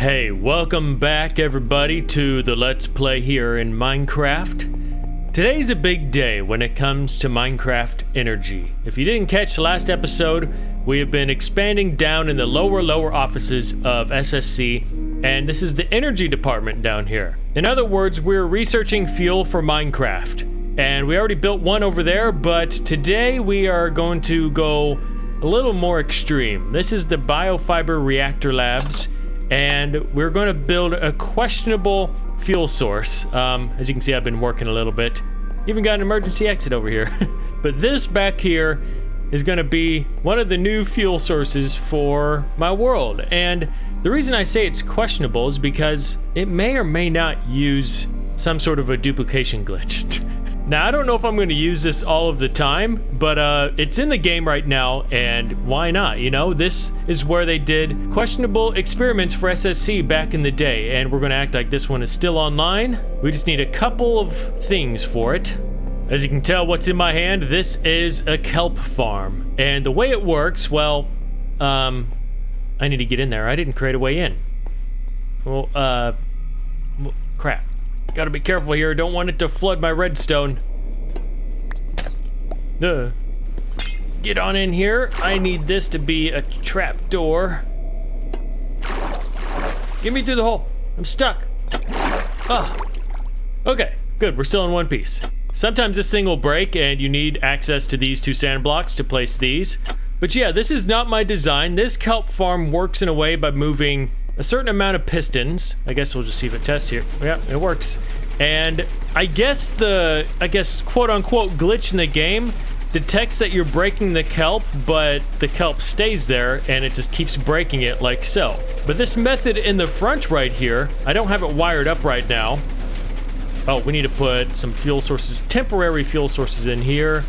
Hey, welcome back everybody to the Let's Play here in Minecraft. Today's a big day when it comes to Minecraft energy. If you didn't catch the last episode, we have been expanding down in the lower offices of SSC, and this is the energy department down here. In other words, we're researching fuel for Minecraft. And we already built one over there, but today we are going to go a little more extreme. This is the Biofiber Reactor Labs, and we're going to build a questionable fuel source. As you can see, I've been working a little bit. Even got an emergency exit over here. But this back here is going to be one of the new fuel sources for my world. And the reason I say it's questionable is because it may or may not use some sort of a duplication glitch. Now, I don't know if I'm going to use this all of the time, but it's in the game right now, and why not? You know, this is where they did questionable experiments for SSC back in the day, and we're going to act like this one is still online. We just need a couple of things for it. As you can tell, what's in my hand, this is a kelp farm. And the way it works, well, I need to get in there. I didn't create a way in. Well, crap. Gotta be careful here. Don't want it to flood my redstone. Get on in here. I need this to be a trap door. Get me through the hole. I'm stuck. Ah. Okay, good. We're still in one piece. Sometimes this thing will break and you need access to these two sand blocks to place these. But yeah, this is not my design. This kelp farm works in a way by moving a certain amount of pistons. I guess we'll just see if it tests here. Yeah, it works. And I guess the quote-unquote glitch in the game detects that you're breaking the kelp, but the kelp stays there and it just keeps breaking it like so. But this method in the front right here, I don't have it wired up right now. Oh, we need to put some fuel sources, temporary fuel sources in here.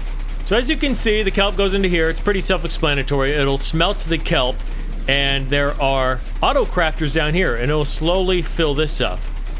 So as you can see, the kelp goes into here. It's pretty self-explanatory. It'll smelt the kelp, and there are auto crafters down here, and it'll slowly fill this up.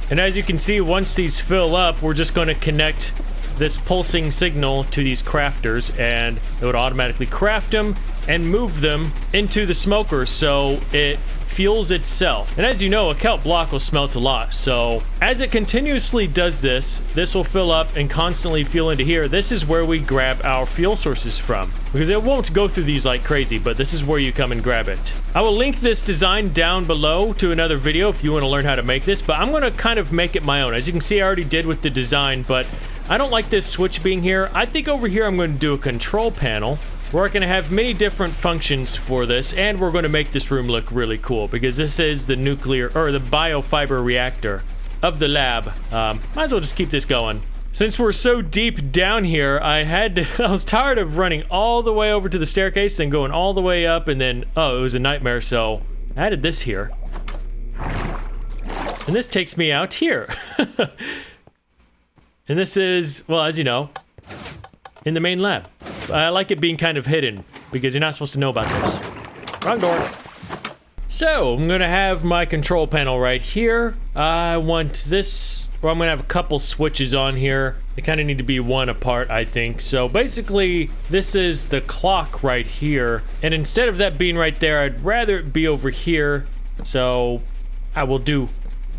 And as you can see, once these fill up, we're just going to connect this pulsing signal to these crafters, and it would automatically craft them and move them into the smoker so it fuels itself. And as you know, a kelp block will smelt a lot, so as it continuously does this, this will fill up and constantly fuel into here. This is where we grab our fuel sources from, because it won't go through these like crazy, but this is where you come and grab it. I will link this design down below to another video if you want to learn how to make this, but I'm going to kind of make it my own. As you can see, I already did with the design, but I don't like this switch being here. I think over here I'm going to do a control panel. We're going to have many different functions for this, and we're going to make this room look really cool because this is the the biofiber reactor of the lab. Might as well just keep this going. Since we're so deep down here, I was tired of running all the way over to the staircase, then going all the way up, and then, oh, it was a nightmare, so I added this here. And this takes me out here. And this is, well, as you know, in the main lab. I like it being kind of hidden because you're not supposed to know about this. Wrong door. So I'm gonna have my control panel right here. I want this, well, I'm gonna have a couple switches on here. They kind of need to be one apart, I think. So basically, this is the clock right here. And instead of that being right there, I'd rather it be over here. So I will do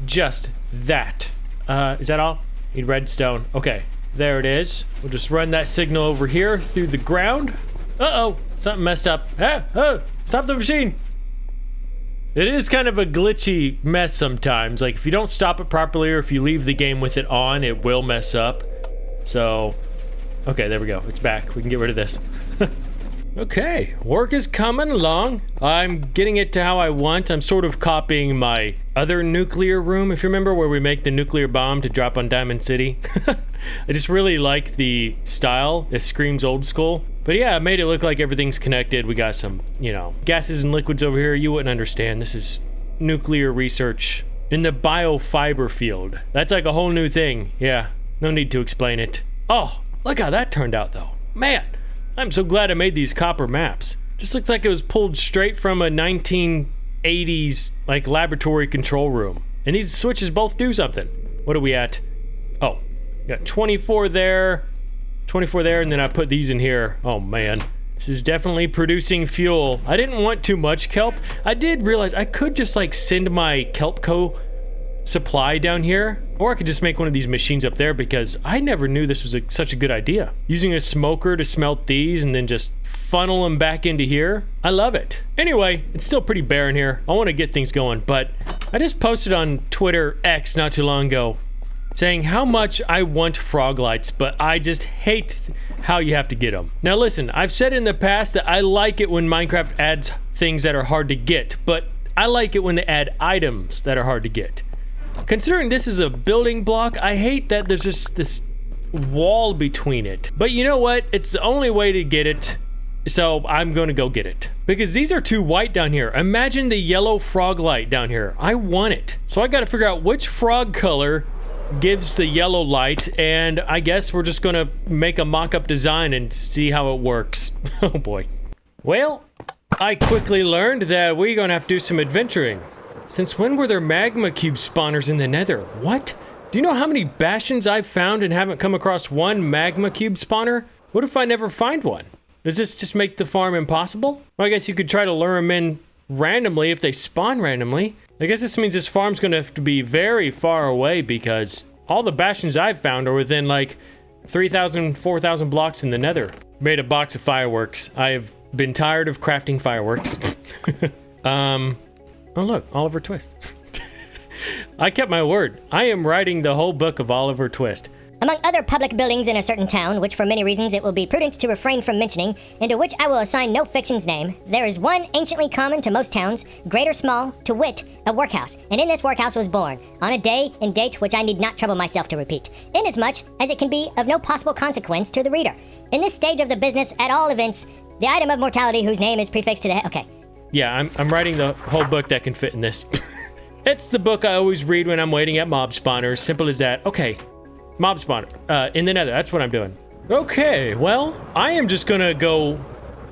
just that. Is that all? Need redstone. Okay. There it is. We'll just run that signal over here through the ground. Uh-oh, something messed up. Stop the machine. It is kind of a glitchy mess sometimes. Like if you don't stop it properly or if you leave the game with it on, it will mess up. So, okay, there we go. It's back. We can get rid of this. Okay, work is coming along. I'm getting it to how I want. I'm sort of copying my other nuclear room, if you remember, where we make the nuclear bomb to drop on Diamond City. I just really like the style. It screams old school. But yeah, I made it look like everything's connected. We got some, you know, gases and liquids over here. You wouldn't understand. This is nuclear research in the biofiber field. That's like a whole new thing. Yeah, no need to explain it. Oh, look how that turned out, though. Man. I'm so glad I made these copper maps. Just looks like it was pulled straight from a 1980s like laboratory control room. And these switches both do something. What are we at? Oh, we got 24 there, 24 there, and then I put these in here. Oh man, This is definitely producing fuel. I didn't want too much kelp. I did realize I could just like send my Kelpco supply down here, or I could just make one of these machines up there because I never knew this was such a good idea. Using a smoker to smelt these and then just funnel them back into here. I love it. Anyway, it's still pretty barren here. I want to get things going, but I just posted on Twitter X not too long ago saying how much I want frog lights, but I just hate how you have to get them. Now listen, I've said in the past that I like it when Minecraft adds things that are hard to get, but I like it when they add items that are hard to get. Considering this is a building block, I hate that there's just this wall between it. But you know what? It's the only way to get it, so I'm going to go get it. Because these are too white down here. Imagine the yellow frog light down here. I want it. So I got to figure out which frog color gives the yellow light, and I guess we're just going to make a mock-up design and see how it works. Oh boy. Well, I quickly learned that we're going to have to do some adventuring. Since when were there magma cube spawners in the nether? What? Do you know how many bastions I've found and haven't come across one magma cube spawner? What if I never find one? Does this just make the farm impossible? Well, I guess you could try to lure them in randomly if they spawn randomly. I guess this means this farm's gonna have to be very far away because all the bastions I've found are within like 3,000, 4,000 blocks in the nether. Made a box of fireworks. I have been tired of crafting fireworks. Oh look, Oliver Twist. I kept my word. I am writing the whole book of Oliver Twist. Among other public buildings in a certain town, which for many reasons it will be prudent to refrain from mentioning, and to which I will assign no fiction's name, there is one anciently common to most towns, great or small, to wit, a workhouse. And in this workhouse was born, on a day and date which I need not trouble myself to repeat, inasmuch as it can be of no possible consequence to the reader. In this stage of the business, at all events, the item of mortality whose name is prefixed to the head. Okay. Yeah, I'm writing the whole book that can fit in this. It's the book I always read when I'm waiting at mob spawners. Simple as that. Okay, mob spawner. In the nether, that's what I'm doing. Okay, well, I am just gonna go,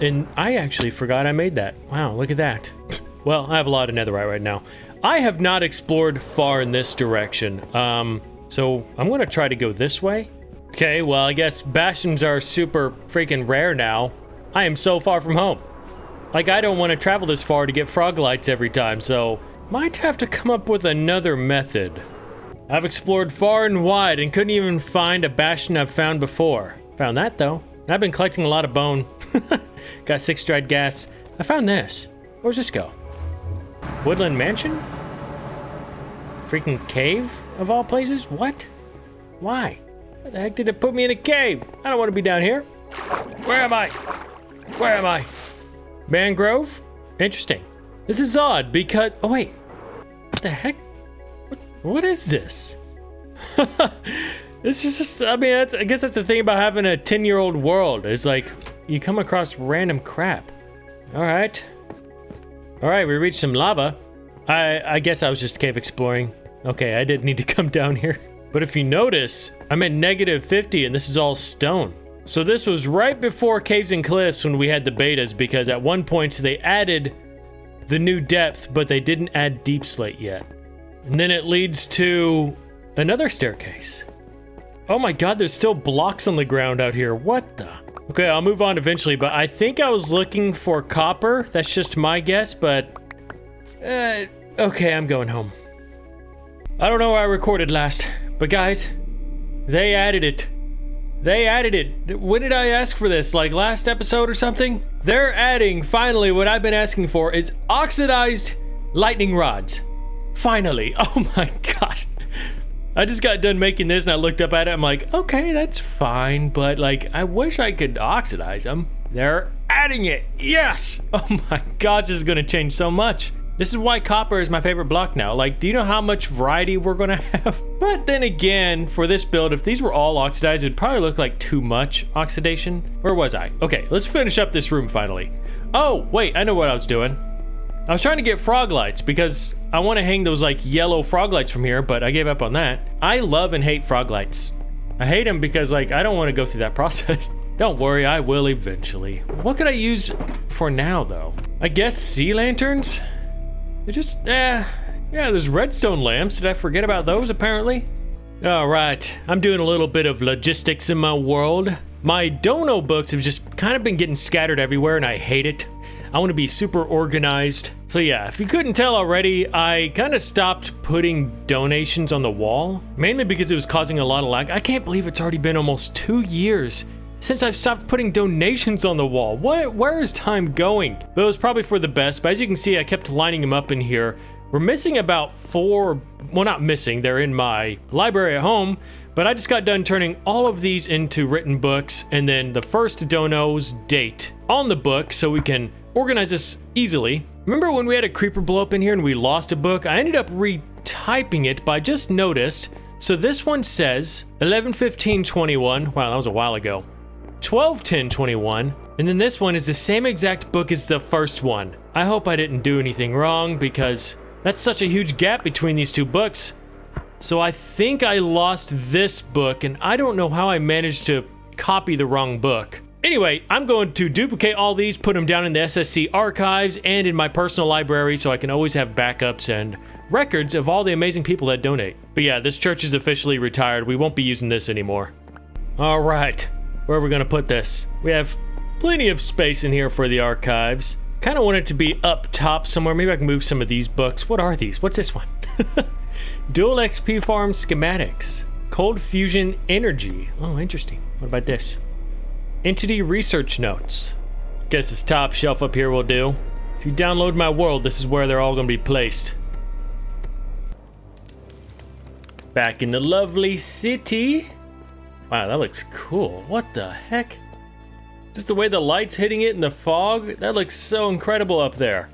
and I actually forgot I made that. Wow, look at that. Well, I have a lot of netherite right now. I have not explored far in this direction. So I'm gonna try to go this way. Okay, well, I guess bastions are super freaking rare now. I am so far from home. Like, I don't want to travel this far to get frog lights every time, so might have to come up with another method. I've explored far and wide and couldn't even find a bastion I've found before. Found that, though. And I've been collecting a lot of bone. Got 6 dried gas. I found this. Where's this go? Woodland Mansion? Freaking cave, of all places? What? Why? Why the heck did it put me in a cave? I don't want to be down here. Where am I? Where am I? Mangrove? Interesting. This is odd because... Oh, wait. What the heck? What is this? This is just... I mean, I guess that's the thing about having a 10-year-old world. It's like, you come across random crap. All right. All right, we reached some lava. I guess I was just cave exploring. Okay, I didn't need to come down here. But if you notice, I'm at -50 and this is all stone. So this was right before Caves and Cliffs when we had the betas, because at one point they added the new depth, but they didn't add deep slate yet. And then it leads to another staircase. Oh my god, there's still blocks on the ground out here. What the? Okay, I'll move on eventually, but I think I was looking for copper. That's just my guess, but... okay, I'm going home. I don't know where I recorded last, but guys, they added it. They added it. When did I ask for this? Like last episode or something? They're adding, finally, what I've been asking for is oxidized lightning rods. Finally. Oh my gosh. I just got done making this and I looked up at it. I'm like, okay, that's fine. But like, I wish I could oxidize them. They're adding it. Yes. Oh my gosh, this is going to change so much. This is why copper is my favorite block now. Like, do you know how much variety we're gonna have? But then again, for this build, if these were all oxidized, it'd probably look like too much oxidation. Where was I? Okay, let's finish up this room finally. Oh, wait, I know what I was doing. I was trying to get frog lights because I want to hang those like yellow frog lights from here, but I gave up on that. I love and hate frog lights. I hate them because like, I don't want to go through that process. Don't worry, I will eventually. What could I use for now though? I guess sea lanterns? They're just, yeah, there's redstone lamps. Did I forget about those, apparently? All right, I'm doing a little bit of logistics in my world. My dono books have just kind of been getting scattered everywhere, and I hate it. I want to be super organized. So yeah, if you couldn't tell already, I kind of stopped putting donations on the wall, mainly because it was causing a lot of lag. I can't believe it's already been almost 2 years since I've stopped putting donations on the wall. Where is time going? But it was probably for the best, but as you can see, I kept lining them up in here. We're missing about 4, well, not missing, they're in my library at home, but I just got done turning all of these into written books, and then the first dono's date on the book so we can organize this easily. Remember when we had a creeper blow up in here and we lost a book? I ended up retyping it, but I just noticed. So this one says 11/15/21. Wow, that was a while ago. 12/10/21. And then this one is the same exact book as the first one. I hope I didn't do anything wrong because that's such a huge gap between these two books. So I think I lost this book, and I don't know how I managed to copy the wrong book. Anyway, I'm going to duplicate all these, put them down in the SSC archives and in my personal library so I can always have backups and records of all the amazing people that donate. But yeah, this church is officially retired. We won't be using this anymore. All right, where are we going to put this? We have plenty of space in here for the archives. Kind of want it to be up top somewhere. Maybe I can move some of these books. What are these? What's this one? Dual XP Farm Schematics. Cold Fusion Energy. Oh, interesting. What about this? Entity Research Notes. Guess this top shelf up here will do. If you download my world, this is where they're all going to be placed. Back in the lovely city. Wow, that looks cool. What the heck? Just the way the light's hitting it in the fog, that looks so incredible up there.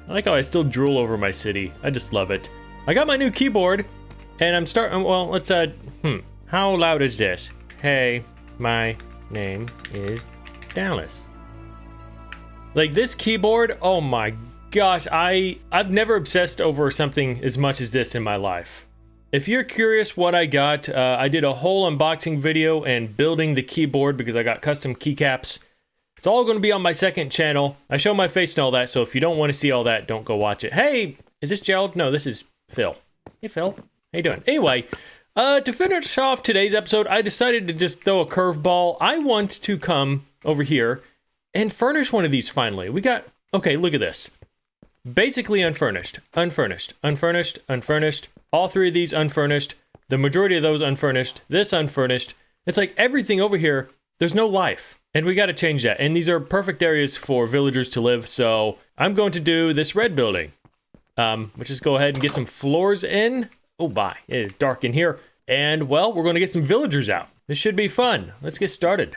I like how I still drool over my city. I just love it. I got my new keyboard, and I'm starting, well, let's, how loud is this? Hey, my name is Dallas. Like this keyboard, oh my gosh, I've never obsessed over something as much as this in my life. If you're curious what I got, I did a whole unboxing video and building the keyboard because I got custom keycaps. It's all going to be on my second channel. I show my face and all that, so if you don't want to see all that, don't go watch it. Hey, is this Gerald? No, this is Phil. Hey, Phil. How you doing? Anyway, to finish off today's episode, I decided to just throw a curveball. I want to come over here and furnish one of these finally. We got, okay, look at this. Basically unfurnished, unfurnished, unfurnished, unfurnished. All three of these unfurnished. The majority of those unfurnished. This unfurnished. It's like everything over here, there's no life. And we got to change that. And these are perfect areas for villagers to live. So I'm going to do this red building. Let's just go ahead and get some floors in. Oh, bye. It is dark in here. And, well, we're going to get some villagers out. This should be fun. Let's get started.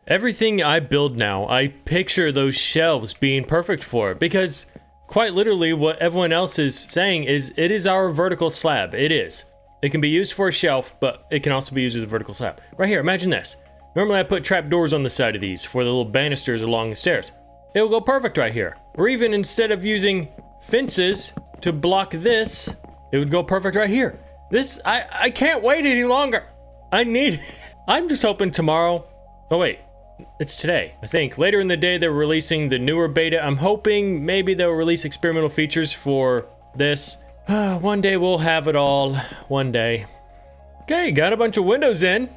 Everything I build now, I picture those shelves being perfect for it. Because, quite literally, what everyone else is saying is it is our vertical slab. It is. It can be used for a shelf, but it can also be used as a vertical slab. Right here, imagine this. Normally I put trapdoors on the side of these for the little banisters along the stairs. It will go perfect right here. Or even instead of using fences to block this, it would go perfect right here. This, I can't wait any longer. I'm just hoping tomorrow, oh wait, it's today, I think. Later in the day they're releasing the newer beta. I'm hoping maybe they'll release experimental features for this. One day we'll have it all, one day. Okay, got a bunch of windows in.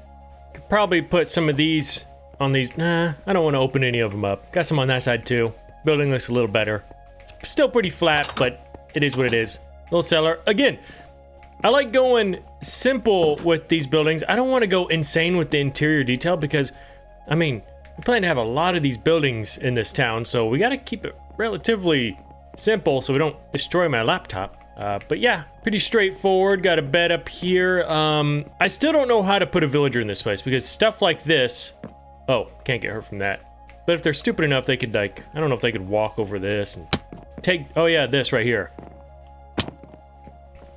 Could probably put some of these on these. Nah, I don't want to open any of them up. Got some on that side too. Building looks a little better. It's still pretty flat, but it is what it is. Little cellar. Again, I like going simple with these buildings. I don't want to go insane with the interior detail because, I mean, we plan to have a lot of these buildings in this town, so we got to keep it relatively simple so we don't destroy my laptop. But yeah, pretty straightforward. Got a bed up here. I still don't know how to put a villager in this place because stuff like this, oh, can't get hurt from that. But if they're stupid enough, they could like, I don't know if they could walk over this and take, oh yeah, this right here.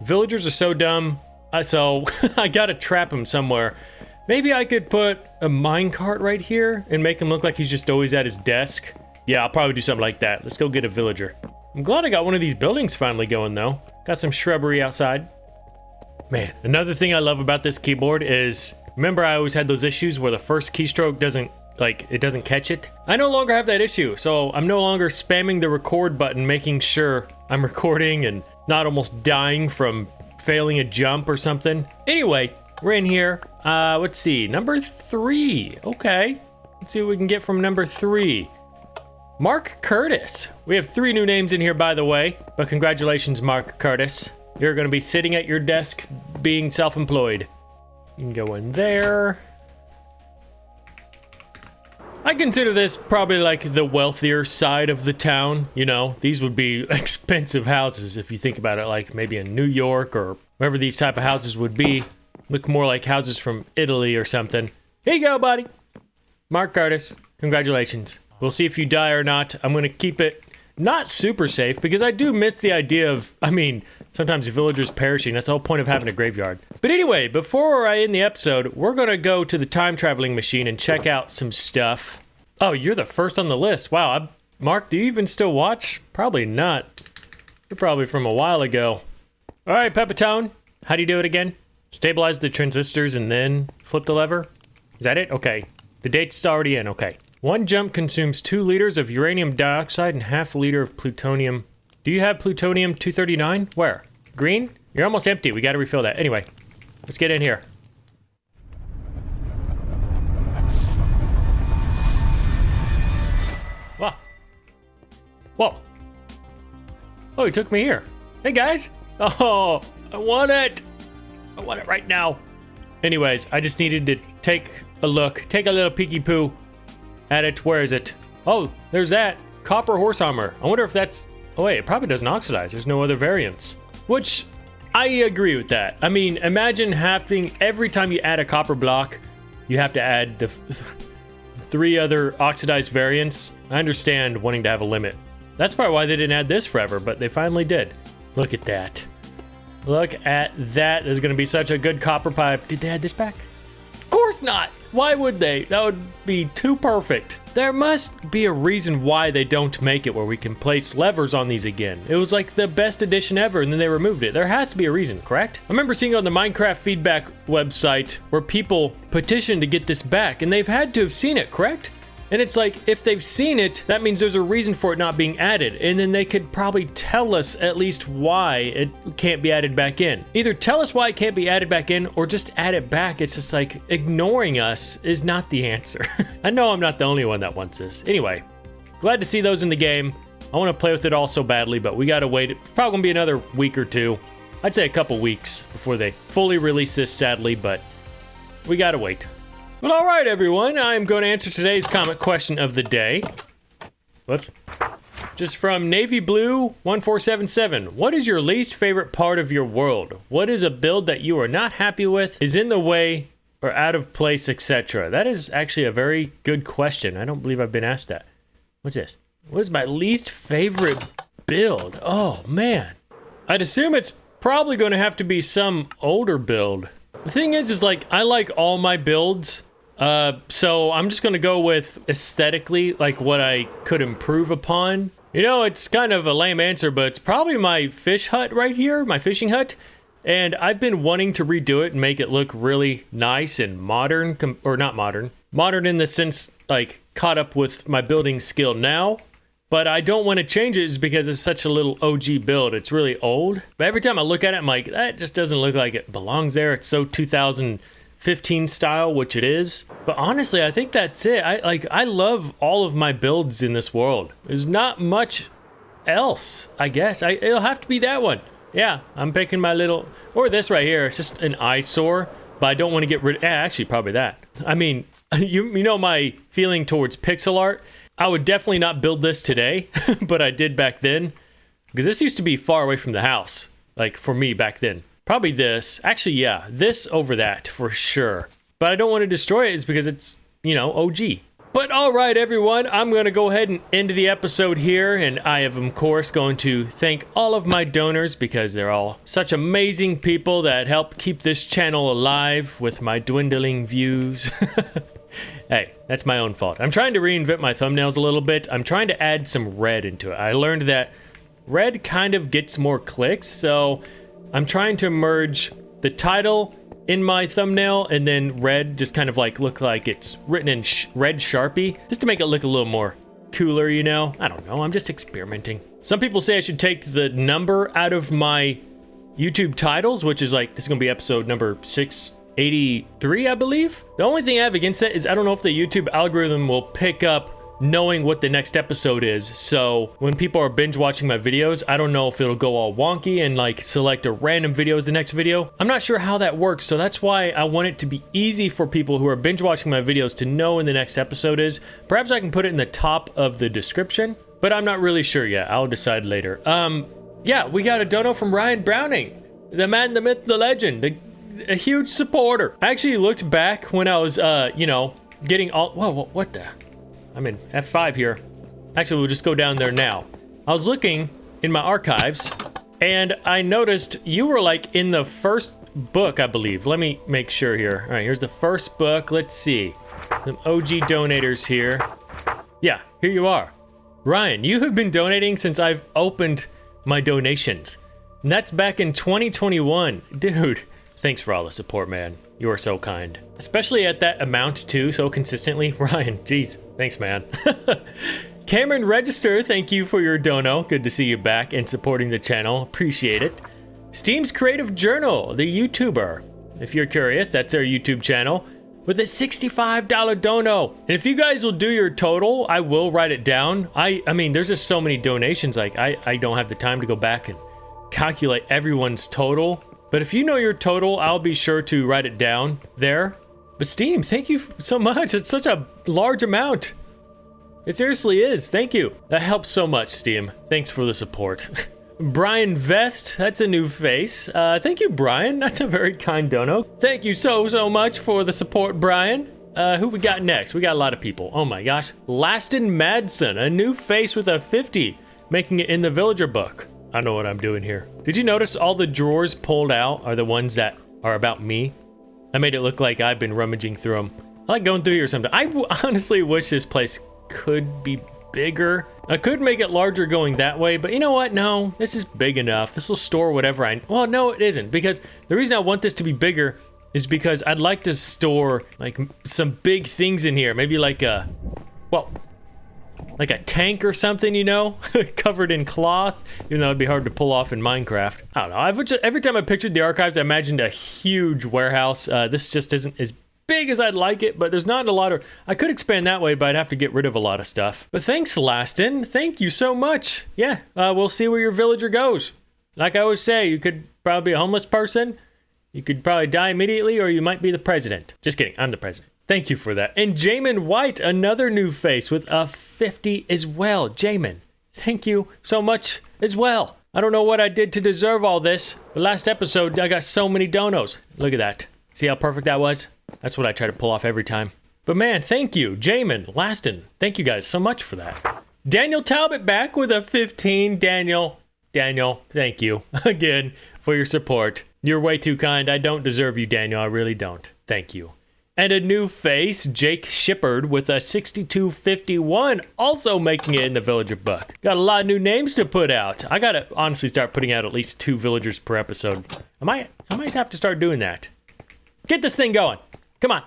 Villagers are so dumb. So I gotta trap him somewhere. Maybe I could put a minecart right here and make him look like he's just always at his desk. Yeah, I'll probably do something like that. Let's go get a villager. I'm glad I got one of these buildings finally going though. Got some shrubbery outside. Man, another thing I love about this keyboard is, remember I always had those issues where the first keystroke doesn't catch it? I no longer have that issue, so I'm no longer spamming the record button, making sure I'm recording and not almost dying from failing a jump or something. Anyway, We're in here. Let's see. Number 3. Okay. Let's see what we can get from number 3. Mark Curtis. We have 3 new names in here, by the way. But congratulations, Mark Curtis. You're going to be sitting at your desk being self-employed. You can go in there. I consider this probably like the wealthier side of the town. You know, these would be expensive houses if you think about it, like maybe in New York or wherever these type of houses would be. Look more like houses from Italy or something. Here you go, buddy. Mark Curtis, congratulations. We'll see if you die or not. I'm going to keep it not super safe because I do miss the idea of, I mean, sometimes villagers perishing. That's the whole point of having a graveyard. But anyway, before I end the episode, we're going to go to the time traveling machine and check out some stuff. Oh, you're the first on the list. Wow. Mark, do you even still watch? Probably not. You're probably from a while ago. All right, Pepitone. How do you do it again? Stabilize the transistors and then flip the lever? Is that it? Okay. The date's already in. Okay. 1 jump consumes 2 liters of uranium dioxide and half a liter of plutonium. Do you have plutonium-239? Where? Green? You're almost empty. We got to refill that. Anyway, let's get in here. Whoa. Whoa. Oh, he took me here. Hey, guys. Oh, I want it. I want it right now. Anyways, I just needed to take a look. Take a little peeky poo at it. Where is it? Oh, there's that. Copper horse armor. I wonder if that's... Oh, wait, it probably doesn't oxidize. There's no other variants. Which, I agree with that. I mean, imagine having... Every time you add a copper block, you have to add the 3 other oxidized variants. I understand wanting to have a limit. That's probably why they didn't add this forever, but they finally did. Look at that. Look at that. There's going to be such a good copper pipe. Did they add this back? Of course not. Why would they? That would be too perfect. There must be a reason why they don't make it where we can place levers on these again. It was like the best addition ever and then they removed it. There has to be a reason, correct? I remember seeing on the Minecraft feedback website where people petitioned to get this back and they've had to have seen it, correct? And it's like, if they've seen it, that means there's a reason for it not being added. And then they could probably tell us at least why it can't be added back in. Either tell us why it can't be added back in or just add it back. It's just like ignoring us is not the answer. I know I'm not the only one that wants this. Anyway, glad to see those in the game. I want to play with it all so badly, but we got to wait. It's probably going to be another week or 2. I'd say a couple weeks before they fully release this, sadly, but we got to wait. Well, all right, everyone. I'm going to answer today's comment question of the day. Whoops. Just from Navy Blue 1477. What is your least favorite part of your world? What is a build that you are not happy with, is in the way, or out of place, etc.? That is actually a very good question. I don't believe I've been asked that. What's this? What is my least favorite build? Oh, man. I'd assume it's probably going to have to be some older build. The thing is like, I like all my builds. So I'm just gonna go with aesthetically, like what I could improve upon. You know, it's kind of a lame answer, but it's probably my fish hut right here, my fishing hut. And I've been wanting to redo it and make it look really nice and modern, or not modern. Modern in the sense, like, caught up with my building skill now. But I don't want to change it because it's such a little OG build. It's really old. But every time I look at it, I'm like, that just doesn't look like it belongs there. It's so 2015 style, which it is. But honestly, I think that's it. I love all of my builds in this world. There's not much else, I guess. It'll have to be that one. Yeah, I'm picking my little, or this right here. It's just an eyesore, but I don't want to get rid of, actually probably that. I mean, you know my feeling towards pixel art. I would definitely not build this today, but I did back then. Because this used to be far away from the house, like for me back then. Probably this. Actually, yeah, this over that for sure. But I don't want to destroy it is because it's, you know, OG. But all right, everyone, I'm going to go ahead and end the episode here. And I am, of course, going to thank all of my donors because they're all such amazing people that help keep this channel alive with my dwindling views. Hey, that's my own fault. I'm trying to reinvent my thumbnails a little bit. I'm trying to add some red into it. I learned that red kind of gets more clicks, so I'm trying to merge the title in my thumbnail and then red just kind of like look like it's written in red Sharpie, just to make it look a little more cooler, you know? I don't know, I'm just experimenting. Some people say I should take the number out of my YouTube titles, which is like, this is gonna be episode number 6 83, I believe. The only thing I have against that is I don't know if the YouTube algorithm will pick up knowing what the next episode is. So when people are binge watching my videos, I don't know if it'll go all wonky and like select a random video as the next video. I'm not sure how that works, so that's why I want it to be easy for people who are binge watching my videos to know when the next episode is. Perhaps I can put it in the top of the description, but I'm not really sure yet. I'll decide later. Yeah, we got a dono from Ryan Browning, the man, the myth, the legend, a huge supporter. I actually looked back when I was, you know, getting all, whoa, what the? I'm in F5 here. Actually, we'll just go down there now. I was looking in my archives, and I noticed you were like in the first book, I believe. Let me make sure here. All right, here's the first book. Let's see. Some OG donators here. Yeah, here you are. Ryan, you have been donating since I've opened my donations. And that's back in 2021. Dude, thanks for all the support, man. You are so kind. Especially at that amount, too, so consistently. Ryan, jeez, thanks, man. Cameron Register, thank you for your dono. Good to see you back and supporting the channel. Appreciate it. Steam's Creative Journal, the YouTuber. If you're curious, that's their YouTube channel. With a $65 dono. And if you guys will do your total, I will write it down. I mean, there's just so many donations. Like, I don't have the time to go back and calculate everyone's total. But if you know your total, I'll be sure to write it down there. But Steam, thank you so much. It's such a large amount. It seriously is. Thank you. That helps so much, Steam. Thanks for the support. Brian Vest, that's a new face. Thank you, Brian. That's a very kind dono. Thank you so much for the support, Brian. Who we got next? We got a lot of people. Oh my gosh. Laston Madsen, a new face with a 50, making it in the Villager book. I know what I'm doing here. Did you notice all the drawers pulled out are the ones that are about me? I made it look like I've been rummaging through them. I like going through here sometimes. I honestly wish this place could be bigger. I could make it larger going that way, but you know what? No, this is big enough. This will store whatever well, no, it isn't, because the reason I want this to be bigger is because I'd like to store like some big things in here. Maybe like a, well, like a tank or something, you know, covered in cloth, even though it'd be hard to pull off in Minecraft. I don't know. Every time I pictured the archives, I imagined a huge warehouse. This just isn't as big as I'd like it, but there's not a lot of, I could expand that way, but I'd have to get rid of a lot of stuff. But thanks, Laston. Thank you so much. Yeah, we'll see where your villager goes. Like I always say, you could probably be a homeless person. You could probably die immediately, or you might be the president. Just kidding, I'm the president. Thank you for that. And Jamin White, another new face with a 50 as well. Jamin, thank you so much as well. I don't know what I did to deserve all this, but last episode, I got so many donos. Look at that. See how perfect that was? That's what I try to pull off every time. But man, thank you. Jamin, Laston, thank you guys so much for that. Daniel Talbot back with a 15. Daniel, thank you again for your support. You're way too kind. I don't deserve you, Daniel. I really don't. Thank you. And a new face, Jake Shippard with a 6251, also making it in the Villager book. Got a lot of new names to put out. I gotta honestly start putting out at least 2 villagers per episode. I might have to start doing that. Get this thing going. Come on.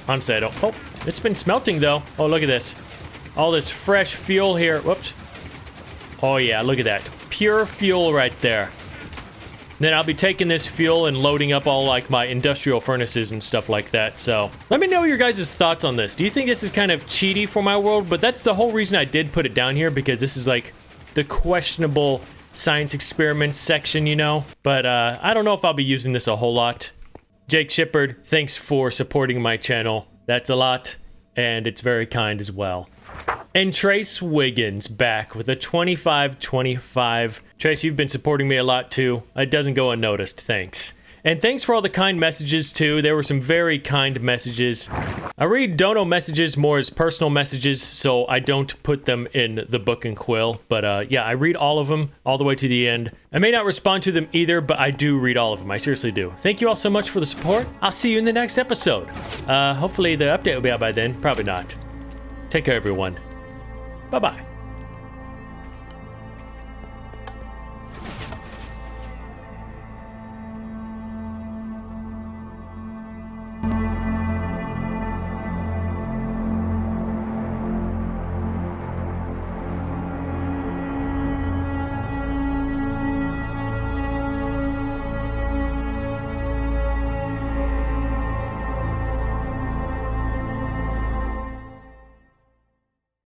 Honestly, I don't. Oh, it's been smelting though. Oh, look at this. All this fresh fuel here. Whoops. Oh yeah, look at that. Pure fuel right there. Then I'll be taking this fuel and loading up all like my industrial furnaces and stuff like that. So let me know your guys' thoughts on this. Do you think this is kind of cheaty for my world? But that's the whole reason I did put it down here, because this is like the questionable science experiments section, you know? But I don't know if I'll be using this a whole lot. Jake Shippard, thanks for supporting my channel. That's a lot, and it's very kind as well. And Trace Wiggins back with a 2525. Trace, you've been supporting me a lot too. It doesn't go unnoticed, thanks. And thanks for all the kind messages too. There were some very kind messages. I read dono messages more as personal messages, so I don't put them in the book and quill. But yeah, I read all of them all the way to the end. I may not respond to them either, but I do read all of them. I seriously do. Thank you all so much for the support. I'll see you in the next episode. Hopefully the update will be out by then. Probably not. Take care, everyone. Bye-bye.